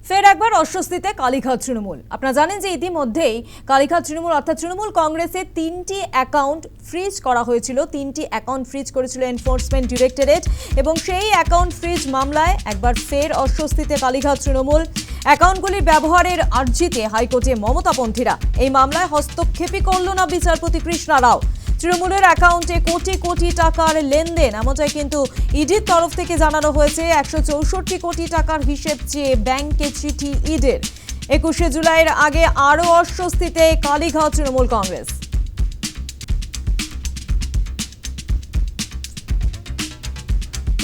ফের একবার অস্বস্তিতে কালীঘাট তৃণমূল। আপনারা জানেন যে ইতিমধ্যেই কালীঘাট তৃণমূল অর্থাৎ তৃণমূল কংগ্রেসের 3টি অ্যাকাউন্ট ফ্রিজ করা হয়েছিল। 3টি অ্যাকাউন্ট ফ্রিজ করেছিল এনফোর্সমেন্ট ডিরেক্টরেট এবং সেই অ্যাকাউন্ট ফ্রিজ মামলায় একবার ফের অস্বস্তিতে কালীঘাট তৃণমূল। অ্যাকাউন্টগুলির ব্যবহারের আর্জিতে হাইকোর্টে মমতাপন্থীরা। এই মামলায় হস্তক্ষেপই করল না বিচারপতি কৃষ্ণা রাও। তৃণমূলের অ্যাকাউন্টে কোটি কোটি টাকার লেনদেন, এমনটাই কিন্তু ইডির তরফ থেকে জানানো হয়েছে। 164 কোটি টাকার হিসেব চেয়ে ব্যাংকে চিঠি ইডির। 21শে জুলাইয়ের আগে আরও অস্বস্তিতে কালীঘাট তৃণমূল কংগ্রেস।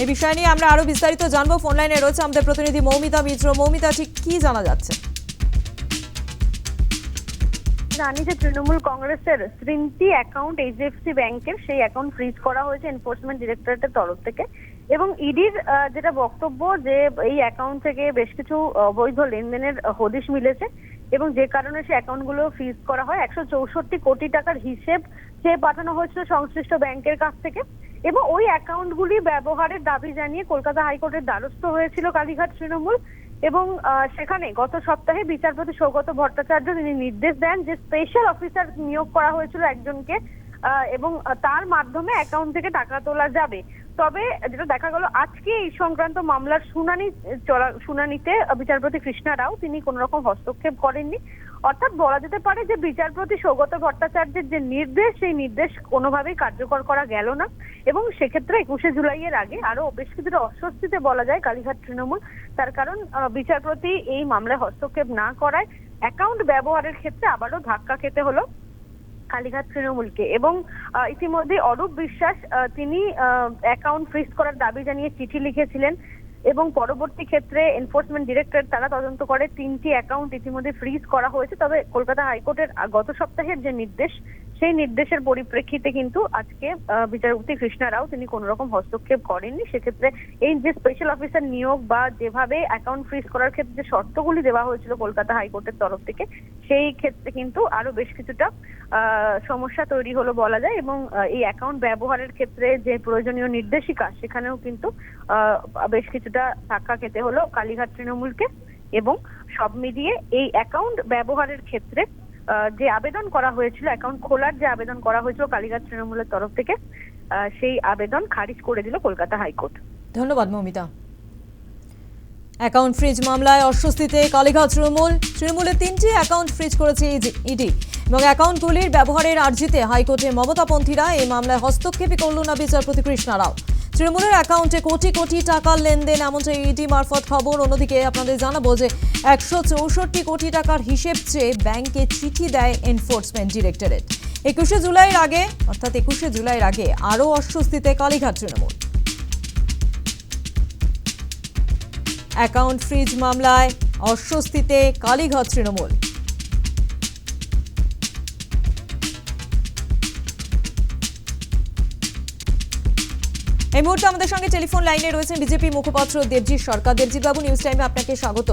এই বিষয় নিয়ে আমরা আরো বিস্তারিত জানবো। ফোন লাইনে রয়েছে আমাদের প্রতিনিধি মৌমিতা মিত্র। মৌমিতা, ঠিক কি জানা যাচ্ছে? জানি যে তৃণমূল কংগ্রেসের 3টি অ্যাকাউন্ট এইচডিএফসি ব্যাংকের সেই অ্যাকাউন্ট ফ্রিজ করা হয়েছে এনফোর্সমেন্ট ডিরেক্টরেটের তরফ থেকে এবং ইডির যেটা বক্তব্য যে এই অ্যাকাউন্ট থেকে বেশ কিছু অবৈধ লেনদেনের হদিশ মিলেছে এবং যে কারণে সেই অ্যাকাউন্টগুলো ফ্রিজ করা হয়। 164 কোটি টাকার হিসেব চেয়ে পাঠানো হয়েছিল সংশ্লিষ্ট ব্যাংকের কাছ থেকে এবং ওই অ্যাকাউন্টগুলি ব্যবহারের দাবি জানিয়ে কলকাতা হাইকোর্টের দ্বারস্থ হয়েছিল কালীঘাট তৃণমূল এবং সেখানে গত সপ্তাহে বিচারপতি সৌগত ভট্টাচার্য তিনি নির্দেশ দেন যে স্পেশাল অফিসার নিয়োগ করা হয়েছিল একজনকে এবং তার মাধ্যমে অ্যাকাউন্ট থেকে টাকা তোলা যাবে। তবে যেটা দেখা গেল আজকে এই সংক্রান্ত মামলার শুনানিতে বিচারপতি কৃষ্ণা রাও তিনি কোন রকম হস্তক্ষেপ করেননি। অর্থাৎ বলা যেতে পারে যে বিচারপতি সৌগত ভট্টাচার্যের যে নির্দেশ সেই নির্দেশ কোনোভাবেই কার্যকর করা গেল না এবং সেক্ষেত্রে 21শে জুলাইয়ের আগে আরো বেশ কিছুটা অস্বস্তিতে বলা যায় কালীঘাট তৃণমূল। তার কারণ বিচারপতি এই মামলায় হস্তক্ষেপ না করায় অ্যাকাউন্ট ব্যবহারের ক্ষেত্রে আবারও ধাক্কা খেতে হলো কালীঘাট তৃণমূলকে এবং ইতিমধ্যে অরূপ বিশ্বাস তিনি অ্যাকাউন্ট ফ্রিজ করার দাবি জানিয়ে চিঠি লিখেছিলেন এবং পরবর্তী ক্ষেত্রে এনফোর্সমেন্ট ডিরেক্টরেট তারা তদন্ত করে 3টি অ্যাকাউন্ট ইতিমধ্যে ফ্রিজ করা হয়েছে। তবে কলকাতা হাইকোর্টের গত সপ্তাহের যে নির্দেশ সেই নির্দেশের পরিপ্রেক্ষিতে কিন্তু আজকে বিচারপতি কৃষ্ণা রাও তিনি কোন রকম হস্তক্ষেপ করেননি। সেক্ষেত্রে এই যে স্পেশাল অফিসার নিয়োগ বা যেভাবে অ্যাকাউন্ট ফ্রিজ করার ক্ষেত্রে যে শর্তগুলি দেওয়া হয়েছিল কলকাতা হাইকোর্টের তরফ থেকে সেই ক্ষেত্রে কিন্তু আরো বেশ কিছুটা সমস্যা তৈরি হলো বলা যায় এবং এই অ্যাকাউন্ট ব্যবহারের ক্ষেত্রে যে প্রয়োজনীয় নির্দেশিকা সেখানেও কিন্তু বেশ কিছুটা ধাক্কা খেতে হলো কালীঘাট তৃণমূলকে এবং সব মিলিয়ে এই অ্যাকাউন্ট ব্যবহারের ক্ষেত্রে যে আবেদন করা হয়েছিল, অ্যাকাউন্ট খোলার যে আবেদন করা হয়েছিল কালীঘাট তৃণমূলের তরফ থেকে সেই আবেদন খারিজ করে দিল কলকাতা হাইকোর্ট। ধন্যবাদ মৌমিতা। অ্যাকাউন্ট ফ্রিজ মামলায় অস্বস্তিতে কালীঘাট তৃণমূলের 3টি অ্যাকাউন্ট ফ্রিজ করেছে ইডি এবং অ্যাকাউন্টগুলির ব্যবহারের আর্জিতে হাইকোর্টে মমতাপন্থীরা। এই মামলায় হস্তক্ষেপই করল না বিচারপতি কৃষ্ণা রাও। তৃণমূলের অ্যাকাউন্টে কোটি কোটি টাকার লেনদেন, এমনটা ইডি মারফত খবর। অন্যদিকে আপনাদের জানাবো যে 164 কোটি টাকার হিসেব চেয়ে ব্যাংকে চিঠি দেয় এনফোর্সমেন্ট ডিরেক্টরেট। 21শে জুলাইয়ের আগে অর্থাৎ 21শে জুলাইয়ের আগে আরও অস্বস্তিতে কালীঘাট তৃণমূল। অ্যাকাউন্ট ফ্রিজ মামলায় অস্বস্তিতে কালীঘাট তৃণমূল। এই মুহূর্তে আমাদের সঙ্গে টেলিফোন লাইনে রয়েছেন বিজেপি মুখপাত্র দেবজিৎ সরকার। দেবজিৎ বাবু, নিউজ টাইমে আপনাকে স্বাগত।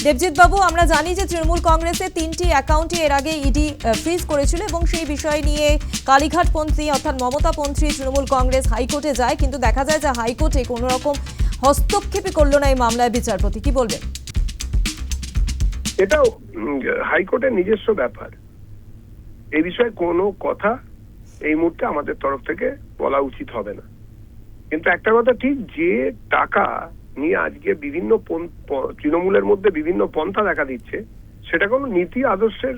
দেবজিৎ বাবু, আমরা জানি যে তৃণমূল কংগ্রেসের 3টি অ্যাকাউন্টে এর আগে ইডি ফ্রিজ করেছিল এবং সেই বিষয় নিয়ে কালীঘাটপন্থী অর্থাৎ মমতাপন্থী তৃণমূল কংগ্রেস হাইকোর্টে যায়, কিন্তু দেখা যায় যে হাইকোর্টে কোনো রকম হস্তক্ষেপই করলো না এই মামলায় বিচারপতি। কি বলবেন? এটাও হাইকোর্টের নিজস্ব ব্যাপার। এই বিষয়ে কোনো কথা এই মুহূর্তে আমাদের তরফ থেকে বলা উচিত হবে না। কিন্তু একটা কথা ঠিক, যে টাকা নিয়ে আজকে বিভিন্ন তৃণমূলের মধ্যে বিভিন্ন পন্থা দেখা দিচ্ছে, সেটা কোনো নীতি আদর্শের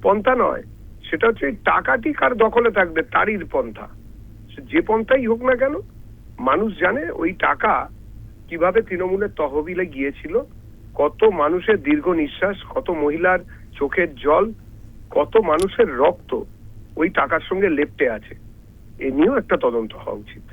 পন্থা নয়। সেটা হচ্ছে এই টাকাটি কার দখলে থাকবে তারই পন্থা। যে পন্থাই হোক না কেন, মানুষ জানে ওই টাকা কিভাবে তৃণমূলের তহবিলে গিয়েছিল, কত মানুষের দীর্ঘ নিঃশ্বাস, কত মহিলার চোখের জল, কত মানুষের রক্ত ওই টাকার সঙ্গে লেপ্টে আছে। এ নিয়েও একটা তদন্ত হওয়া উচিত।